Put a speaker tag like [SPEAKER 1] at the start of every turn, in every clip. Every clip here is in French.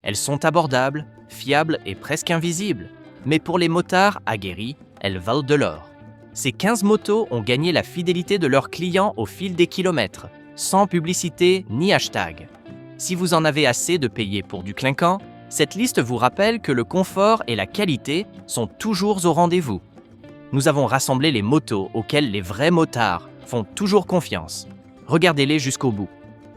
[SPEAKER 1] Elles sont abordables, fiables et presque invisibles. Mais pour les motards aguerris, elles valent de l'or. Ces 15 motos ont gagné la fidélité de leurs clients au fil des kilomètres, sans publicité ni hashtag. Si vous en avez assez de payer pour du clinquant, cette liste vous rappelle que le confort et la qualité sont toujours au rendez-vous. Nous avons rassemblé les motos auxquelles les vrais motards font toujours confiance. Regardez-les jusqu'au bout.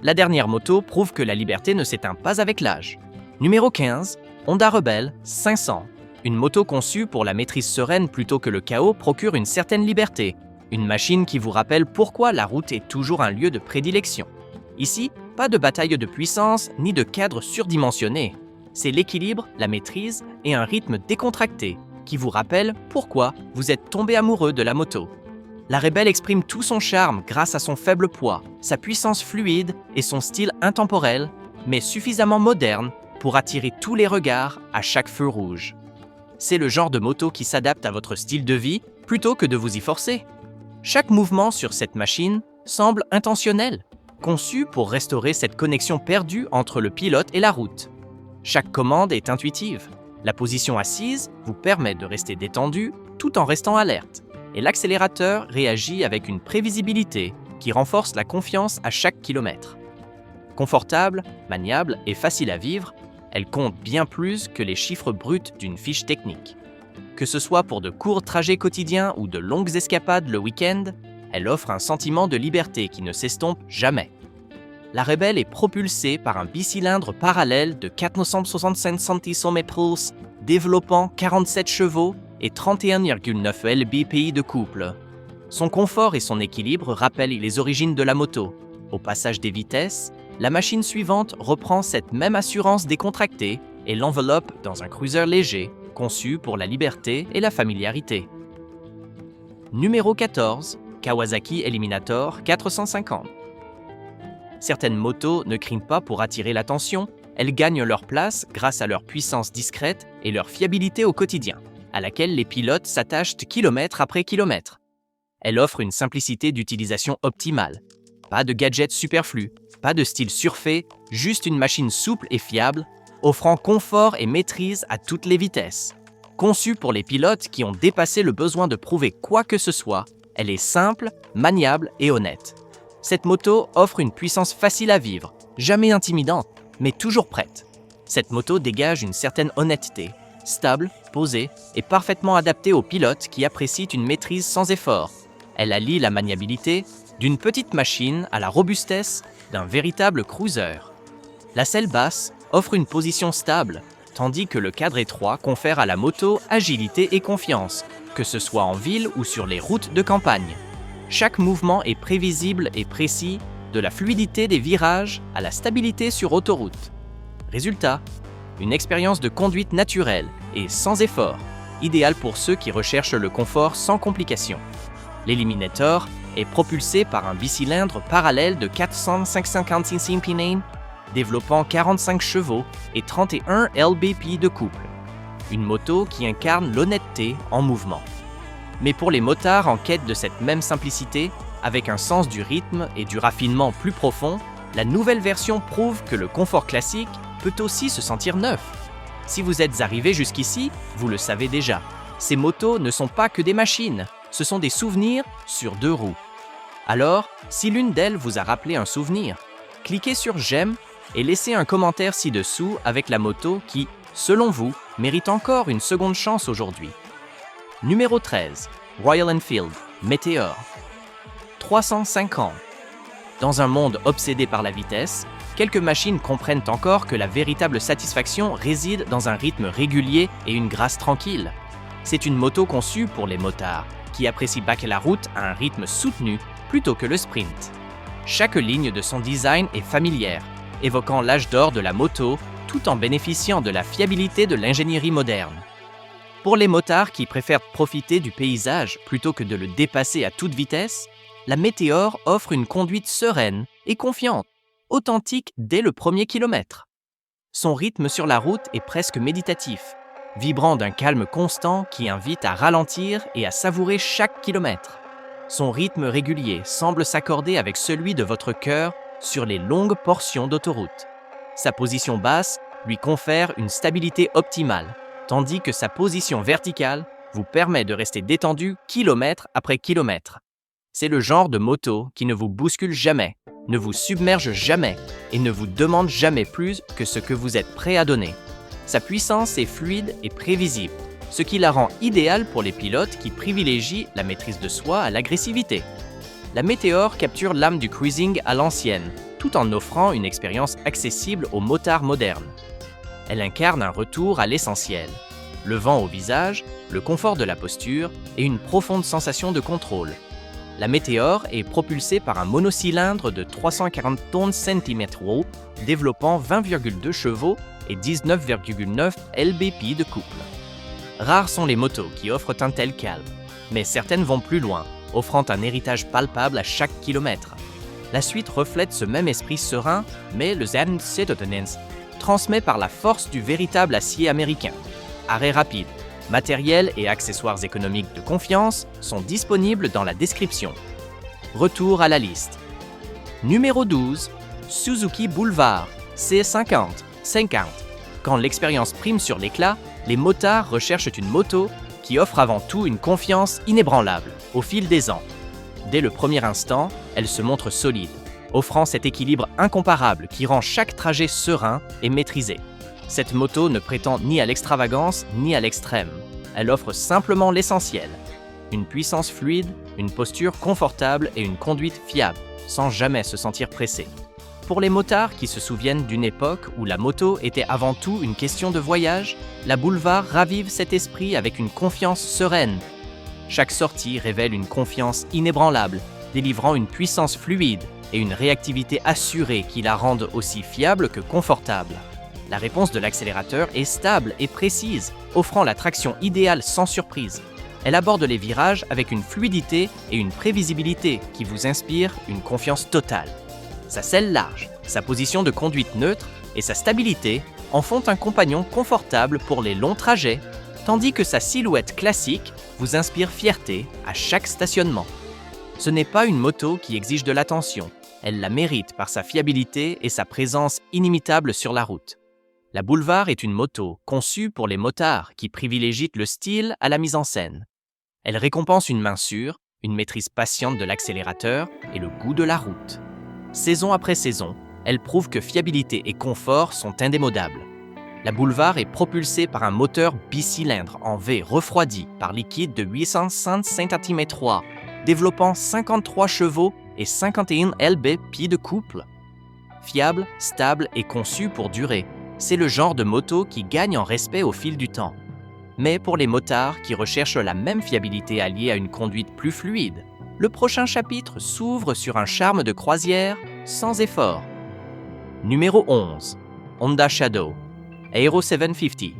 [SPEAKER 1] La dernière moto prouve que la liberté ne s'éteint pas avec l'âge. Numéro 15, Honda Rebel 500. Une moto conçue pour la maîtrise sereine plutôt que le chaos procure une certaine liberté. Une machine qui vous rappelle pourquoi la route est toujours un lieu de prédilection. Ici, pas de bataille de puissance ni de cadre surdimensionné. C'est l'équilibre, la maîtrise et un rythme décontracté qui vous rappellent pourquoi vous êtes tombé amoureux de la moto. La Rebel exprime tout son charme grâce à son faible poids, sa puissance fluide et son style intemporel, mais suffisamment moderne pour attirer tous les regards à chaque feu rouge. C'est le genre de moto qui s'adapte à votre style de vie plutôt que de vous y forcer. Chaque mouvement sur cette machine semble intentionnel, conçu pour restaurer cette connexion perdue entre le pilote et la route. Chaque commande est intuitive. La position assise vous permet de rester détendu tout en restant alerte. Et l'accélérateur réagit avec une prévisibilité qui renforce la confiance à chaque kilomètre. Confortable, maniable et facile à vivre, elle compte bien plus que les chiffres bruts d'une fiche technique. Que ce soit pour de courts trajets quotidiens ou de longues escapades le week-end, elle offre un sentiment de liberté qui ne s'estompe jamais. La Rebel est propulsée par un bicylindre parallèle de 465 cm3, développant 47 chevaux et 31,9 lbpi de couple. Son confort et son équilibre rappellent les origines de la moto. Au passage des vitesses, la machine suivante reprend cette même assurance décontractée et l'enveloppe dans un cruiser léger, conçu pour la liberté et la familiarité. Numéro 14, Kawasaki Eliminator 450. Certaines motos ne crient pas pour attirer l'attention, elles gagnent leur place grâce à leur puissance discrète et leur fiabilité au quotidien, à laquelle les pilotes s'attachent kilomètre après kilomètre. Elle offre une simplicité d'utilisation optimale. Pas de gadgets superflus, pas de style surfait, juste une machine souple et fiable, offrant confort et maîtrise à toutes les vitesses. Conçue pour les pilotes qui ont dépassé le besoin de prouver quoi que ce soit, elle est simple, maniable et honnête. Cette moto offre une puissance facile à vivre, jamais intimidante, mais toujours prête. Cette moto dégage une certaine honnêteté, stable, posée et parfaitement adaptée aux pilotes qui apprécient une maîtrise sans effort. Elle allie la maniabilité d'une petite machine à la robustesse d'un véritable cruiser. La selle basse offre une position stable, tandis que le cadre étroit confère à la moto agilité et confiance, que ce soit en ville ou sur les routes de campagne. Chaque mouvement est prévisible et précis, de la fluidité des virages à la stabilité sur autoroute. Résultat, une expérience de conduite naturelle et sans effort, idéale pour ceux qui recherchent le confort sans complications. L'Eliminator est propulsé par un bicylindre parallèle de 456 cm, développant 45 chevaux et 31 lbpi de couple. Une moto qui incarne l'honnêteté en mouvement. Mais pour les motards en quête de cette même simplicité, avec un sens du rythme et du raffinement plus profond, la nouvelle version prouve que le confort classique peut aussi se sentir neuf. Si vous êtes arrivé jusqu'ici, vous le savez déjà. Ces motos ne sont pas que des machines, ce sont des souvenirs sur deux roues. Alors, si l'une d'elles vous a rappelé un souvenir, cliquez sur « J'aime » et laissez un commentaire ci-dessous avec la moto qui, selon vous, mérite encore une seconde chance aujourd'hui. Numéro 13, Royal Enfield Meteor. 305 ans. Dans un monde obsédé par la vitesse, quelques machines comprennent encore que la véritable satisfaction réside dans un rythme régulier et une grâce tranquille. C'est une moto conçue pour les motards, qui apprécient baquer la route à un rythme soutenu plutôt que le sprint. Chaque ligne de son design est familière, évoquant l'âge d'or de la moto tout en bénéficiant de la fiabilité de l'ingénierie moderne. Pour les motards qui préfèrent profiter du paysage plutôt que de le dépasser à toute vitesse, la Meteor offre une conduite sereine et confiante, authentique dès le premier kilomètre. Son rythme sur la route est presque méditatif, vibrant d'un calme constant qui invite à ralentir et à savourer chaque kilomètre. Son rythme régulier semble s'accorder avec celui de votre cœur sur les longues portions d'autoroute. Sa position basse lui confère une stabilité optimale, tandis que sa position verticale vous permet de rester détendu kilomètre après kilomètre. C'est le genre de moto qui ne vous bouscule jamais, ne vous submerge jamais et ne vous demande jamais plus que ce que vous êtes prêt à donner. Sa puissance est fluide et prévisible, ce qui la rend idéale pour les pilotes qui privilégient la maîtrise de soi à l'agressivité. La Meteor capture l'âme du cruising à l'ancienne, tout en offrant une expérience accessible aux motards modernes. Elle incarne un retour à l'essentiel, le vent au visage, le confort de la posture et une profonde sensation de contrôle. La Meteor est propulsée par un monocylindre de 340 tonnes cm3, développant 20,2 chevaux et 19,9 lb-pied de couple. Rares sont les motos qui offrent un tel calme, mais certaines vont plus loin, offrant un héritage palpable à chaque kilomètre. La suite reflète ce même esprit serein, mais le Zen Citadens transmet par la force du véritable acier américain. Arrêt rapide, matériel et accessoires économiques de confiance sont disponibles dans la description. Retour à la liste. Numéro 12, Suzuki Boulevard C50. Quand l'expérience prime sur l'éclat, les motards recherchent une moto qui offre avant tout une confiance inébranlable au fil des ans. Dès le premier instant, elle se montre solide, offrant cet équilibre incomparable qui rend chaque trajet serein et maîtrisé. Cette moto ne prétend ni à l'extravagance ni à l'extrême. Elle offre simplement l'essentiel. Une puissance fluide, une posture confortable et une conduite fiable, sans jamais se sentir pressé. Pour les motards qui se souviennent d'une époque où la moto était avant tout une question de voyage, la Boulevard ravive cet esprit avec une confiance sereine. Chaque sortie révèle une confiance inébranlable, délivrant une puissance fluide et une réactivité assurée qui la rendent aussi fiable que confortable. La réponse de l'accélérateur est stable et précise, offrant la traction idéale sans surprise. Elle aborde les virages avec une fluidité et une prévisibilité qui vous inspirent une confiance totale. Sa selle large, sa position de conduite neutre et sa stabilité en font un compagnon confortable pour les longs trajets, tandis que sa silhouette classique vous inspire fierté à chaque stationnement. Ce n'est pas une moto qui exige de l'attention, elle la mérite par sa fiabilité et sa présence inimitable sur la route. La Boulevard est une moto conçue pour les motards qui privilégient le style à la mise en scène. Elle récompense une main sûre, une maîtrise patiente de l'accélérateur et le goût de la route. Saison après saison, elle prouve que fiabilité et confort sont indémodables. La Boulevard est propulsée par un moteur bicylindre en V refroidi par liquide de 805 cm3, développant 53 chevaux et 51 lb-pied de couple. Fiable, stable et conçu pour durer, c'est le genre de moto qui gagne en respect au fil du temps. Mais pour les motards qui recherchent la même fiabilité alliée à une conduite plus fluide, le prochain chapitre s'ouvre sur un charme de croisière sans effort. Numéro 11. Honda Shadow, Aero 750.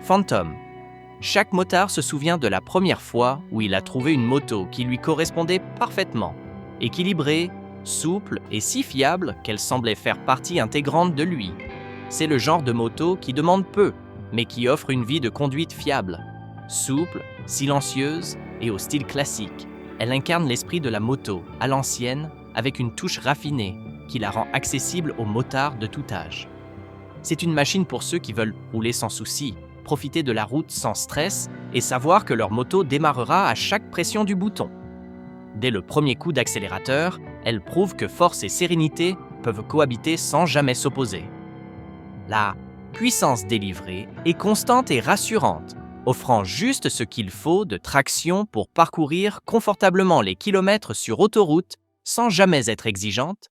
[SPEAKER 1] Phantom. Chaque motard se souvient de la première fois où il a trouvé une moto qui lui correspondait parfaitement, équilibrée, souple et si fiable qu'elle semblait faire partie intégrante de lui. C'est le genre de moto qui demande peu, mais qui offre une vie de conduite fiable. Souple, silencieuse et au style classique, elle incarne l'esprit de la moto à l'ancienne avec une touche raffinée qui la rend accessible aux motards de tout âge. C'est une machine pour ceux qui veulent rouler sans souci, profiter de la route sans stress et savoir que leur moto démarrera à chaque pression du bouton. Dès le premier coup d'accélérateur, elle prouve que force et sérénité peuvent cohabiter sans jamais s'opposer. La puissance délivrée est constante et rassurante, offrant juste ce qu'il faut de traction pour parcourir confortablement les kilomètres sur autoroute sans jamais être exigeante.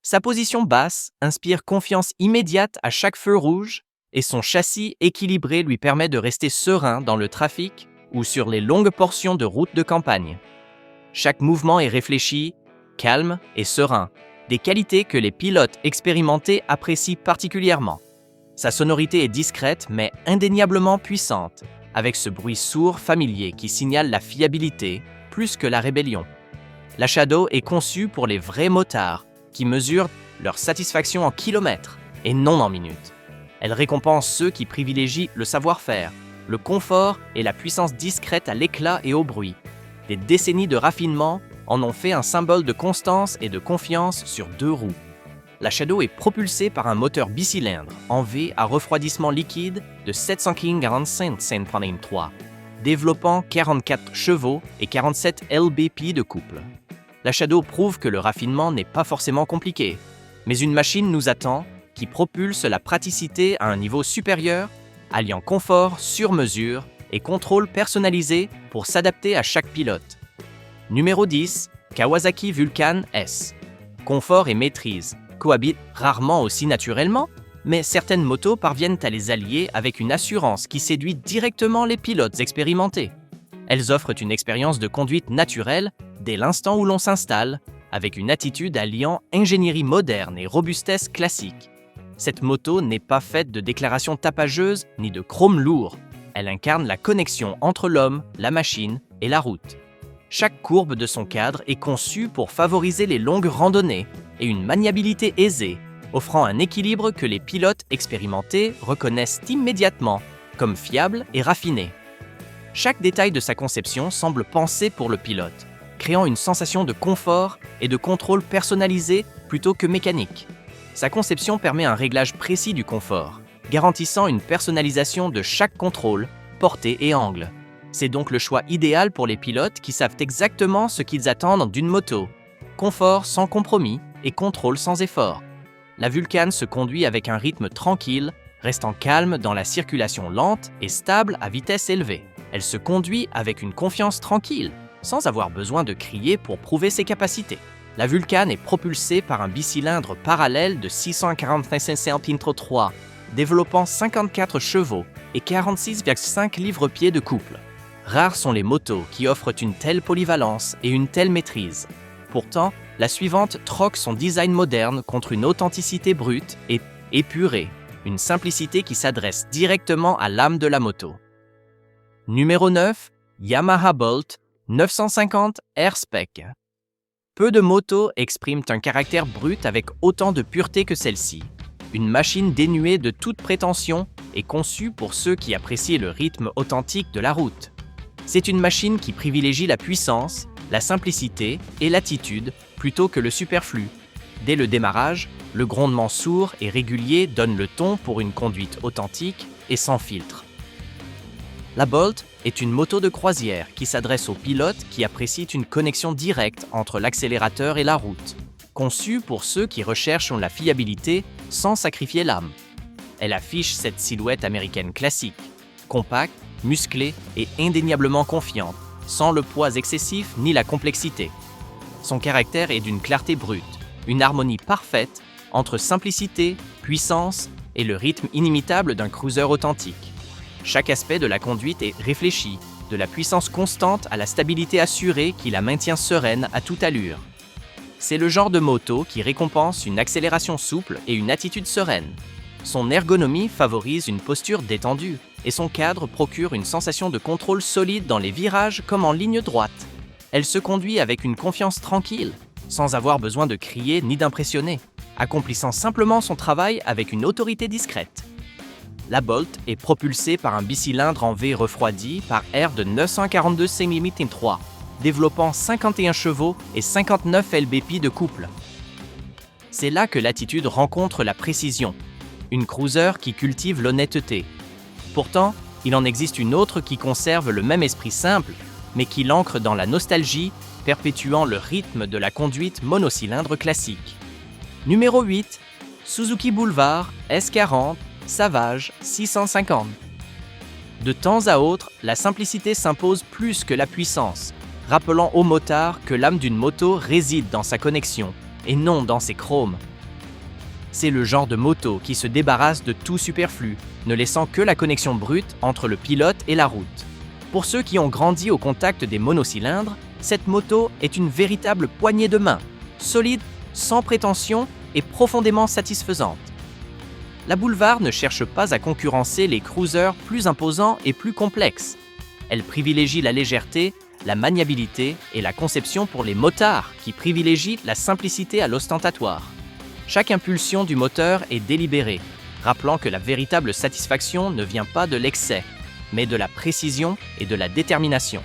[SPEAKER 1] Sa position basse inspire confiance immédiate à chaque feu rouge et son châssis équilibré lui permet de rester serein dans le trafic ou sur les longues portions de route de campagne. Chaque mouvement est réfléchi, calme et serein, des qualités que les pilotes expérimentés apprécient particulièrement. Sa sonorité est discrète mais indéniablement puissante, avec ce bruit sourd familier qui signale la fiabilité plus que la rébellion. La Shadow est conçue pour les vrais motards qui mesurent leur satisfaction en kilomètres et non en minutes. Elle récompense ceux qui privilégient le savoir-faire, le confort et la puissance discrète à l'éclat et au bruit. Des décennies de raffinement en ont fait un symbole de constance et de confiance sur deux roues. la Shadow est propulsée par un moteur bicylindre en V à refroidissement liquide de 745 développant 44 chevaux et 47 lb-pieds de couple. La Shadow prouve que le raffinement n'est pas forcément compliqué, mais une machine nous attend qui propulse la praticité à un niveau supérieur, alliant confort sur mesure et contrôle personnalisé pour s'adapter à chaque pilote. Numéro 10, Kawasaki Vulcan S. Confort et maîtrise cohabitent rarement aussi naturellement, mais certaines motos parviennent à les allier avec une assurance qui séduit directement les pilotes expérimentés. Elles offrent une expérience de conduite naturelle dès l'instant où l'on s'installe, avec une attitude alliant ingénierie moderne et robustesse classique. Cette moto n'est pas faite de déclarations tapageuses ni de chrome lourd. Elle incarne la connexion entre l'homme, la machine et la route. Chaque courbe de son cadre est conçue pour favoriser les longues randonnées et une maniabilité aisée, offrant un équilibre que les pilotes expérimentés reconnaissent immédiatement comme fiable et raffiné. Chaque détail de sa conception semble pensé pour le pilote, créant une sensation de confort et de contrôle personnalisé plutôt que mécanique. Sa conception permet un réglage précis du confort, garantissant une personnalisation de chaque contrôle, portée et angle. C'est donc le choix idéal pour les pilotes qui savent exactement ce qu'ils attendent d'une moto. Confort sans compromis et contrôle sans effort. La Vulcan se conduit avec un rythme tranquille, restant calme dans la circulation lente et stable à vitesse élevée. Elle se conduit avec une confiance tranquille, sans avoir besoin de crier pour prouver ses capacités. La Vulcan est propulsée par un bicylindre parallèle de 645 développant 54 chevaux et 46,5 livres-pieds de couple. Rares sont les motos qui offrent une telle polyvalence et une telle maîtrise. Pourtant, la suivante troque son design moderne contre une authenticité brute et épurée, une simplicité qui s'adresse directement à l'âme de la moto. Numéro 9, Yamaha Bolt 950 R-Spec. Peu de motos expriment un caractère brut avec autant de pureté que celle-ci. Une machine dénuée de toute prétention et conçue pour ceux qui apprécient le rythme authentique de la route. C'est une machine qui privilégie la puissance, la simplicité et l'attitude plutôt que le superflu. Dès le démarrage, le grondement sourd et régulier donne le ton pour une conduite authentique et sans filtre. La Bolt est une moto de croisière qui s'adresse aux pilotes qui apprécient une connexion directe entre l'accélérateur et la route, conçue pour ceux qui recherchent la fiabilité sans sacrifier l'âme. Elle affiche cette silhouette américaine classique, compacte, musclée et indéniablement confiante, sans le poids excessif ni la complexité. Son caractère est d'une clarté brute, une harmonie parfaite entre simplicité, puissance et le rythme inimitable d'un cruiser authentique. Chaque aspect de la conduite est réfléchi, de la puissance constante à la stabilité assurée qui la maintient sereine à toute allure. C'est le genre de moto qui récompense une accélération souple et une attitude sereine. Son ergonomie favorise une posture détendue et son cadre procure une sensation de contrôle solide dans les virages comme en ligne droite. Elle se conduit avec une confiance tranquille, sans avoir besoin de crier ni d'impressionner, accomplissant simplement son travail avec une autorité discrète. La Bolt est propulsée par un bicylindre en V refroidi par air de 942 cm3, développant 51 chevaux et 59 lb-pieds de couple. C'est là que l'attitude rencontre la précision, une cruiser qui cultive l'honnêteté. Pourtant, il en existe une autre qui conserve le même esprit simple, mais qui l'ancre dans la nostalgie, perpétuant le rythme de la conduite monocylindre classique. Numéro 8, Suzuki Boulevard S40 Savage 650. De temps à autre, la simplicité s'impose plus que la puissance, rappelant au motard que l'âme d'une moto réside dans sa connexion et non dans ses chromes. C'est le genre de moto qui se débarrasse de tout superflu, ne laissant que la connexion brute entre le pilote et la route. Pour ceux qui ont grandi au contact des monocylindres, cette moto est une véritable poignée de main, solide, sans prétention et profondément satisfaisante. La Boulevard ne cherche pas à concurrencer les cruisers plus imposants et plus complexes. Elle privilégie la légèreté, la maniabilité et la conception pour les motards qui privilégient la simplicité à l'ostentatoire. Chaque impulsion du moteur est délibérée, rappelant que la véritable satisfaction ne vient pas de l'excès, mais de la précision et de la détermination.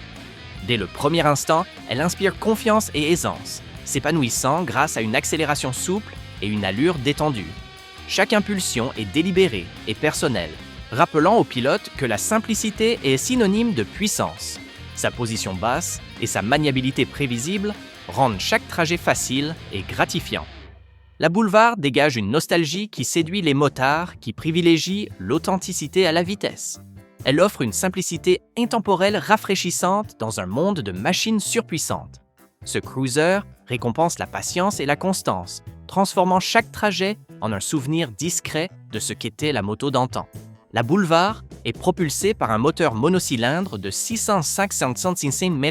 [SPEAKER 1] Dès le premier instant, elle inspire confiance et aisance, s'épanouissant grâce à une accélération souple et une allure détendue. Chaque impulsion est délibérée et personnelle, rappelant au pilote que la simplicité est synonyme de puissance. Sa position basse et sa maniabilité prévisible rendent chaque trajet facile et gratifiant. La Boulevard dégage une nostalgie qui séduit les motards qui privilégient l'authenticité à la vitesse. Elle offre une simplicité intemporelle rafraîchissante dans un monde de machines surpuissantes. Ce cruiser récompense la patience et la constance, transformant chaque trajet en un souvenir discret de ce qu'était la moto d'antan. La Boulevard est propulsée par un moteur monocylindre de 655 Nm,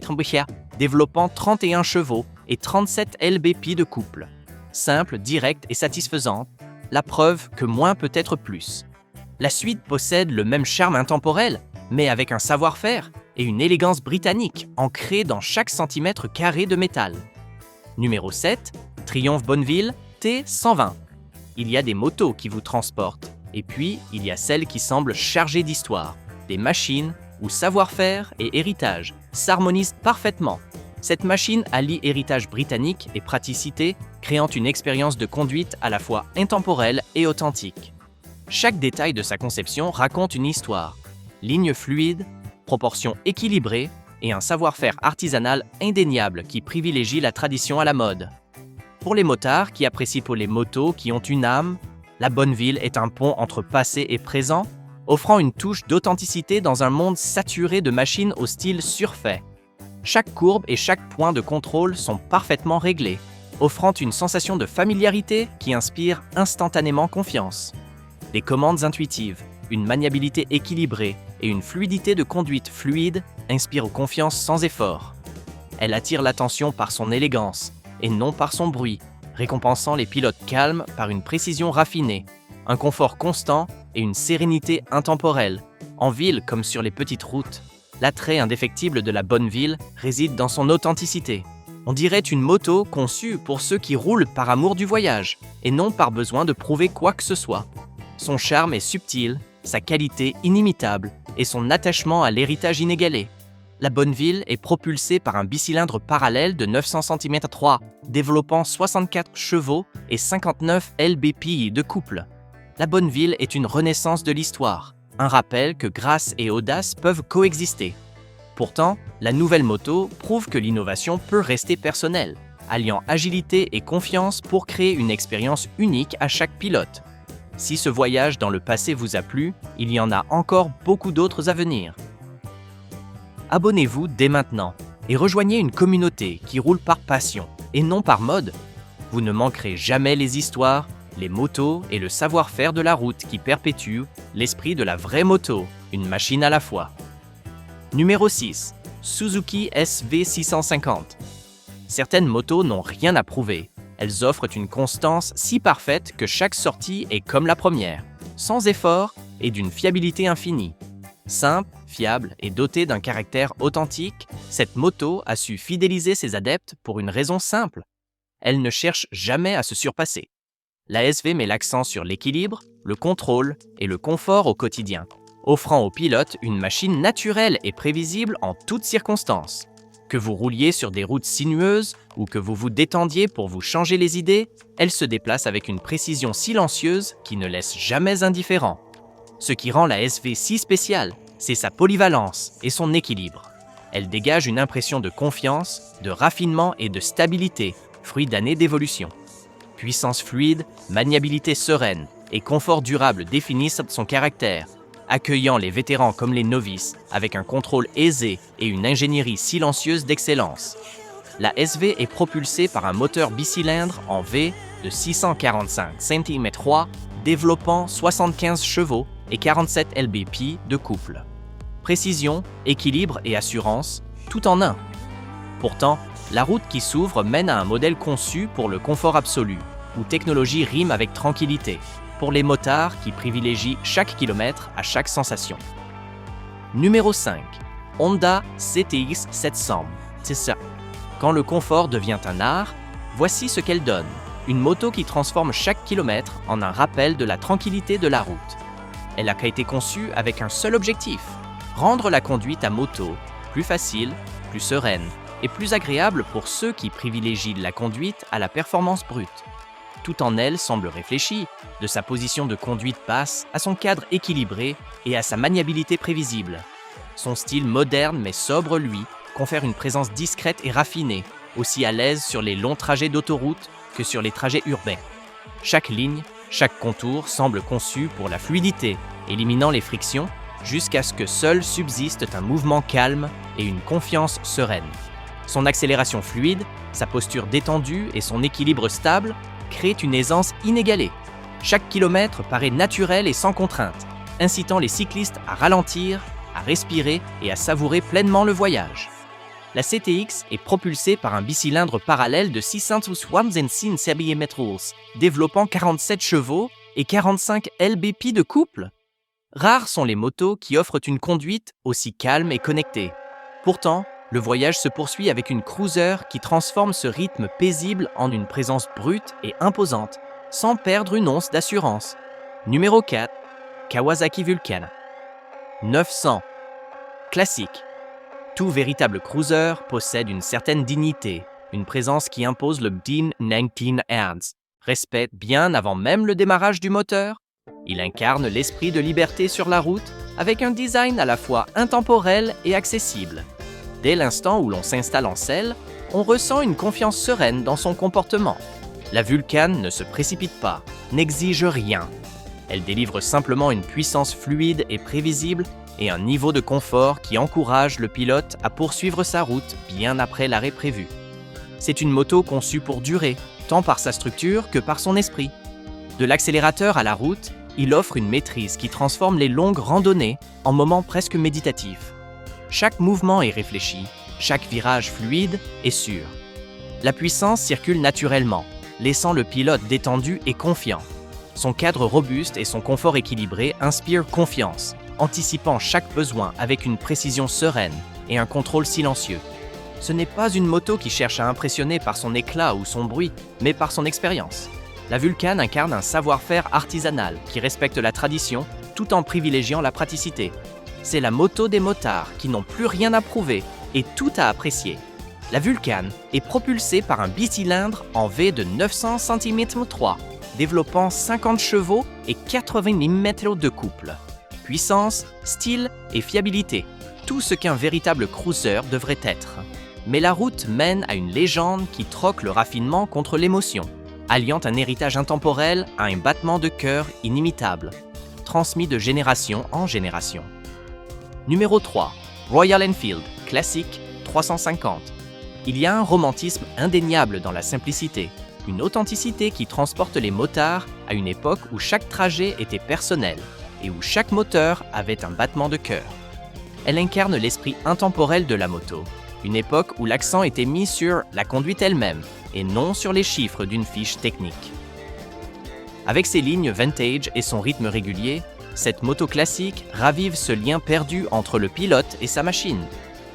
[SPEAKER 1] développant 31 chevaux et 37 lb-ps de couple. Simple, directe et satisfaisante, la preuve que moins peut être plus. La suite possède le même charme intemporel, mais avec un savoir-faire et une élégance britannique ancrée dans chaque centimètre carré de métal. Numéro 7, Triumph Bonneville T120. Il y a des motos qui vous transportent, et puis il y a celles qui semblent chargées d'histoire, des machines où savoir-faire et héritage s'harmonisent parfaitement. Cette machine allie héritage britannique et praticité, créant une expérience de conduite à la fois intemporelle et authentique. Chaque détail de sa conception raconte une histoire. Lignes fluides, proportions équilibrées et un savoir-faire artisanal indéniable qui privilégie la tradition à la mode. Pour les motards qui apprécient les motos qui ont une âme, la Bonneville est un pont entre passé et présent, offrant une touche d'authenticité dans un monde saturé de machines au style surfait. Chaque courbe et chaque point de contrôle sont parfaitement réglés, offrant une sensation de familiarité qui inspire instantanément confiance. Des commandes intuitives, une maniabilité équilibrée et une fluidité de conduite fluide inspirent confiance sans effort. Elle attire l'attention par son élégance et non par son bruit, récompensant les pilotes calmes par une précision raffinée, un confort constant et une sérénité intemporelle. En ville comme sur les petites routes, l'attrait indéfectible de la Bonneville réside dans son authenticité. On dirait une moto conçue pour ceux qui roulent par amour du voyage et non par besoin de prouver quoi que ce soit. Son charme est subtil, sa qualité inimitable et son attachement à l'héritage inégalé. La Bonneville est propulsée par un bicylindre parallèle de 900 cm3, développant 64 chevaux et 59 lb-ps de couple. La Bonneville est une renaissance de l'histoire, un rappel que grâce et audace peuvent coexister. Pourtant, la nouvelle moto prouve que l'innovation peut rester personnelle, alliant agilité et confiance pour créer une expérience unique à chaque pilote. Si ce voyage dans le passé vous a plu, il y en a encore beaucoup d'autres à venir. Abonnez-vous dès maintenant et rejoignez une communauté qui roule par passion et non par mode. Vous ne manquerez jamais les histoires, les motos et le savoir-faire de la route qui perpétuent l'esprit de la vraie moto, une machine à la fois. Numéro 6. Suzuki SV650. Certaines motos n'ont rien à prouver. Elles offrent une constance si parfaite que chaque sortie est comme la première, sans effort et d'une fiabilité infinie. Simple, fiable et dotée d'un caractère authentique, cette moto a su fidéliser ses adeptes pour une raison simple. Elle ne cherche jamais à se surpasser. La SV met l'accent sur l'équilibre, le contrôle et le confort au quotidien, offrant au pilote une machine naturelle et prévisible en toutes circonstances. Que vous rouliez sur des routes sinueuses ou que vous vous détendiez pour vous changer les idées, elle se déplace avec une précision silencieuse qui ne laisse jamais indifférent. Ce qui rend la SV si spéciale, c'est sa polyvalence et son équilibre. Elle dégage une impression de confiance, de raffinement et de stabilité, fruit d'années d'évolution. Puissance fluide, maniabilité sereine et confort durable définissent son caractère, accueillant les vétérans comme les novices avec un contrôle aisé et une ingénierie silencieuse d'excellence. La SV est propulsée par un moteur bicylindre en V de 645 cm3, développant 75 chevaux et 47 lb-ps de couple. Précision, équilibre et assurance, tout en un. Pourtant, la route qui s'ouvre mène à un modèle conçu pour le confort absolu, où technologie rime avec tranquillité, pour les motards qui privilégient chaque kilomètre à chaque sensation. Numéro 5. Honda CTX 700. C'est ça. Quand le confort devient un art, voici ce qu'elle donne. Une moto qui transforme chaque kilomètre en un rappel de la tranquillité de la route. Elle a été conçue avec un seul objectif, rendre la conduite à moto plus facile, plus sereine et plus agréable pour ceux qui privilégient la conduite à la performance brute. tout en elle semble réfléchi, de sa position de conduite basse à son cadre équilibré et à sa maniabilité prévisible. Son style moderne mais sobre, lui, confère une présence discrète et raffinée, aussi à l'aise sur les longs trajets d'autoroute que sur les trajets urbains. Chaque ligne, chaque contour semble conçu pour la fluidité, éliminant les frictions, jusqu'à ce que seul subsiste un mouvement calme et une confiance sereine. Son accélération fluide, sa posture détendue et son équilibre stable créent une aisance inégalée. Chaque kilomètre paraît naturel et sans contrainte, incitant les cyclistes à ralentir, à respirer et à savourer pleinement le voyage. La CTX est propulsée par un bicylindre parallèle de 676 cm, développant 47 chevaux et 45 lb-ps de couple. Rares sont les motos qui offrent une conduite aussi calme et connectée. Pourtant, le voyage se poursuit avec une cruiser qui transforme ce rythme paisible en une présence brute et imposante, sans perdre une once d'assurance. Numéro 4, Kawasaki Vulcan. 900. Classique. Tout véritable cruiser possède une certaine dignité, une présence qui impose le DIN 19 Ernst, respect bien avant même le démarrage du moteur. Il incarne l'esprit de liberté sur la route avec un design à la fois intemporel et accessible. Dès l'instant où l'on s'installe en selle, on ressent une confiance sereine dans son comportement. La Vulcan ne se précipite pas, n'exige rien. Elle délivre simplement une puissance fluide et prévisible et un niveau de confort qui encourage le pilote à poursuivre sa route bien après l'arrêt prévu. C'est une moto conçue pour durer, tant par sa structure que par son esprit. De l'accélérateur à la route, il offre une maîtrise qui transforme les longues randonnées en moments presque méditatifs. Chaque mouvement est réfléchi, chaque virage fluide et sûr. La puissance circule naturellement, laissant le pilote détendu et confiant. Son cadre robuste et son confort équilibré inspirent confiance, anticipant chaque besoin avec une précision sereine et un contrôle silencieux. Ce n'est pas une moto qui cherche à impressionner par son éclat ou son bruit, mais par son expérience. La Vulcan incarne un savoir-faire artisanal qui respecte la tradition tout en privilégiant la praticité. C'est la moto des motards qui n'ont plus rien à prouver et tout à apprécier. La Vulcan est propulsée par un bicylindre en V de 900 cm3, développant 50 chevaux et 80 Nm de couple. Puissance, style et fiabilité, tout ce qu'un véritable cruiser devrait être. Mais la route mène à une légende qui troque le raffinement contre l'émotion, alliant un héritage intemporel à un battement de cœur inimitable, transmis de génération en génération. Numéro 3, Royal Enfield, classique 350. Il y a un romantisme indéniable dans la simplicité, une authenticité qui transporte les motards à une époque où chaque trajet était personnel et où chaque moteur avait un battement de cœur. Elle incarne l'esprit intemporel de la moto, une époque où l'accent était mis sur la conduite elle-même et non sur les chiffres d'une fiche technique. Avec ses lignes vintage et son rythme régulier, cette moto classique ravive ce lien perdu entre le pilote et sa machine.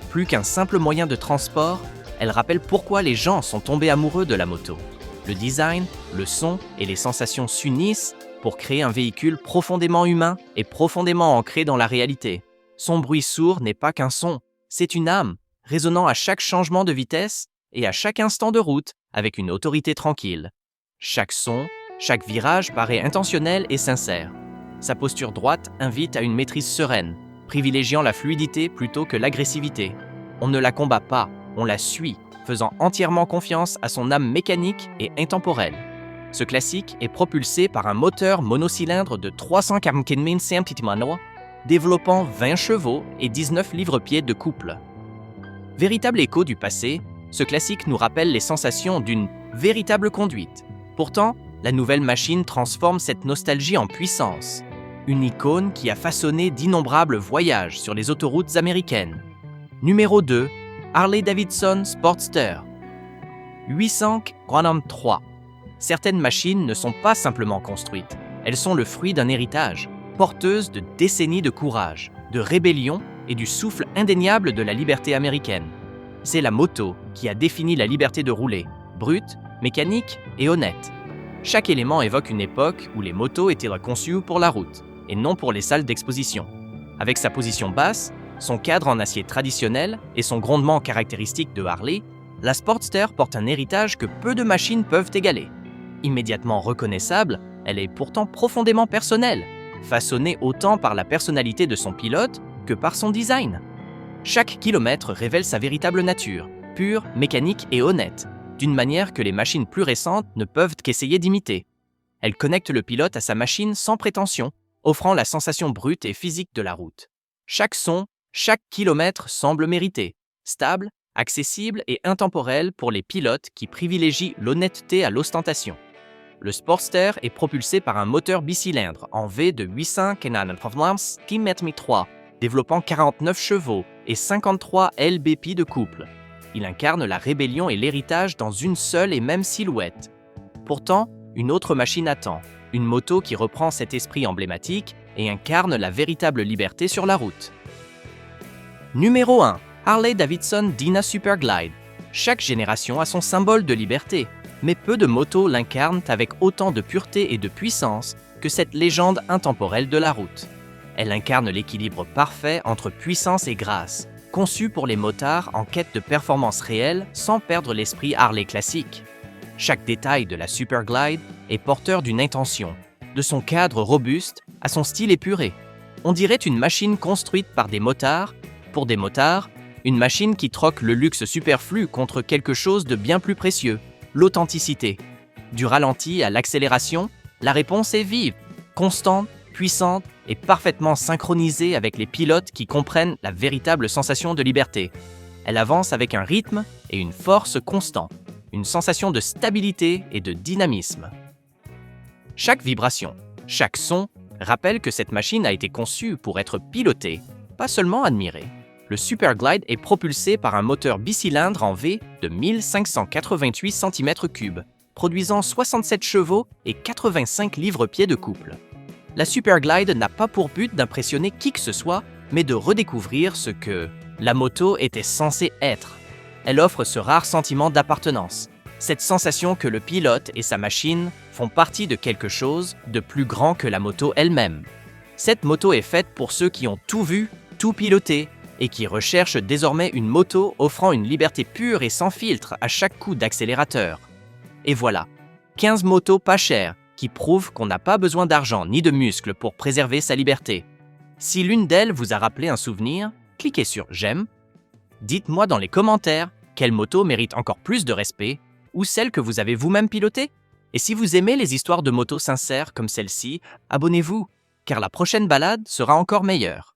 [SPEAKER 1] Plus qu'un simple moyen de transport, elle rappelle pourquoi les gens sont tombés amoureux de la moto. Le design, le son et les sensations s'unissent pour créer un véhicule profondément humain et profondément ancré dans la réalité. Son bruit sourd n'est pas qu'un son, c'est une âme, résonnant à chaque changement de vitesse et à chaque instant de route avec une autorité tranquille. Chaque son, chaque virage paraît intentionnel et sincère. Sa posture droite invite à une maîtrise sereine, privilégiant la fluidité plutôt que l'agressivité. On ne la combat pas, on la suit, faisant entièrement confiance à son âme mécanique et intemporelle. Ce classique est propulsé par un moteur monocylindre de 345 cm3, développant 20 chevaux et 19 livres-pieds de couple. Véritable écho du passé, ce classique nous rappelle les sensations d'une véritable conduite. Pourtant, la nouvelle machine transforme cette nostalgie en puissance. Une icône qui a façonné d'innombrables voyages sur les autoroutes américaines. Numéro 2, Harley-Davidson Sportster. 800 Quantum 3. Certaines machines ne sont pas simplement construites, elles sont le fruit d'un héritage, porteuses de décennies de courage, de rébellion et du souffle indéniable de la liberté américaine. C'est la moto qui a défini la liberté de rouler, brute, mécanique et honnête. Chaque élément évoque une époque où les motos étaient conçues pour la route, et non pour les salles d'exposition. Avec sa position basse, son cadre en acier traditionnel et son grondement caractéristique de Harley, la Sportster porte un héritage que peu de machines peuvent égaler. Immédiatement reconnaissable, elle est pourtant profondément personnelle, façonnée autant par la personnalité de son pilote que par son design. Chaque kilomètre révèle sa véritable nature, pure, mécanique et honnête, d'une manière que les machines plus récentes ne peuvent qu'essayer d'imiter. Elle connecte le pilote à sa machine sans prétention, offrant la sensation brute et physique de la route. Chaque son, chaque kilomètre semble mérité, stable, accessible et intemporel pour les pilotes qui privilégient l'honnêteté à l'ostentation. Le Sportster est propulsé par un moteur bicylindre en V de 800 km/3, développant 49 chevaux et 53 lb-ps de couple. Il incarne la rébellion et l'héritage dans une seule et même silhouette. Pourtant, une autre machine attend, une moto qui reprend cet esprit emblématique et incarne la véritable liberté sur la route. Numéro 1. Harley-Davidson Dyna Superglide. Chaque génération a son symbole de liberté, mais peu de motos l'incarnent avec autant de pureté et de puissance que cette légende intemporelle de la route. Elle incarne l'équilibre parfait entre puissance et grâce, conçue pour les motards en quête de performance réelle sans perdre l'esprit Harley classique. Chaque détail de la Superglide est porteur d'une intention, de son cadre robuste à son style épuré. On dirait une machine construite par des motards, pour des motards, une machine qui troque le luxe superflu contre quelque chose de bien plus précieux, l'authenticité. Du ralenti à l'accélération, la réponse est vive, constante, puissante et parfaitement synchronisée avec les pilotes qui comprennent la véritable sensation de liberté. Elle avance avec un rythme et une force constants, une sensation de stabilité et de dynamisme. Chaque vibration, chaque son rappelle que cette machine a été conçue pour être pilotée, pas seulement admirée. Le Superglide est propulsé par un moteur bicylindre en V de 1588 cm3, produisant 67 chevaux et 85 livres-pieds de couple. La Superglide n'a pas pour but d'impressionner qui que ce soit, mais de redécouvrir ce que la moto était censée être. Elle offre ce rare sentiment d'appartenance, cette sensation que le pilote et sa machine font partie de quelque chose de plus grand que la moto elle-même. Cette moto est faite pour ceux qui ont tout vu, tout piloté, et qui recherchent désormais une moto offrant une liberté pure et sans filtre à chaque coup d'accélérateur. Et voilà, 15 motos pas chères qui prouvent qu'on n'a pas besoin d'argent ni de muscles pour préserver sa liberté. Si l'une d'elles vous a rappelé un souvenir, cliquez sur « J'aime ». Dites-moi dans les commentaires quelle moto mérite encore plus de respect ou celle que vous avez vous-même pilotée. Et si vous aimez les histoires de motos sincères comme celle-ci, abonnez-vous, car la prochaine balade sera encore meilleure.